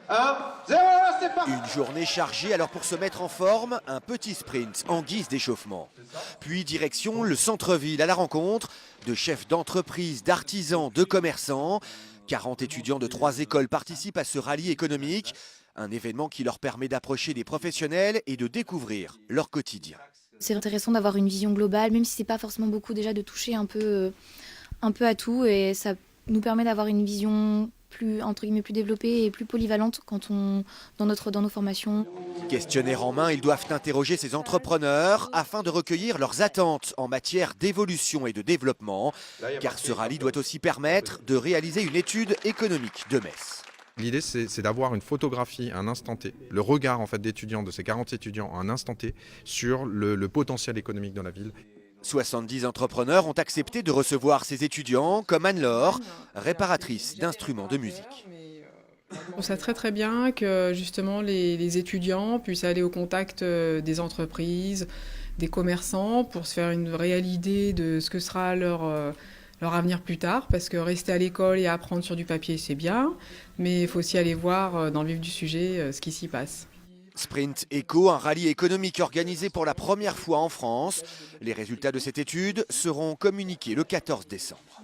1, 0, c'est parti. Une journée chargée, alors pour se mettre en forme, un petit sprint en guise d'échauffement. Puis direction le centre-ville à la rencontre de chefs d'entreprise, d'artisans, de commerçants. 40 étudiants de 3 écoles participent à ce rallye économique. Un événement qui leur permet d'approcher des professionnels et de découvrir leur quotidien. C'est intéressant d'avoir une vision globale, même si c'est pas forcément beaucoup déjà, de toucher un peu à tout, et ça nous permet d'avoir une vision plus, entre guillemets, plus développée et plus polyvalente dans nos formations. Questionnaire en main, ils doivent interroger ces entrepreneurs afin de recueillir leurs attentes en matière d'évolution et de développement, car ce rallye doit aussi permettre de réaliser une étude économique de Metz. L'idée, c'est d'avoir une photographie à un instant T, le regard en fait, d'étudiants, de ces 40 étudiants à un instant T, sur le potentiel économique dans la ville. 70 entrepreneurs ont accepté de recevoir ces étudiants, comme Anne-Laure, réparatrice d'instruments de musique. Je trouve ça très bien que justement les étudiants puissent aller au contact des entreprises, des commerçants, pour se faire une réelle idée de ce que sera leur avenir plus tard, parce que rester à l'école et apprendre sur du papier, c'est bien, mais il faut aussi aller voir dans le vif du sujet ce qui s'y passe. Sprint Eco, un rallye économique organisé pour la première fois en France. Les résultats de cette étude seront communiqués le 14 décembre.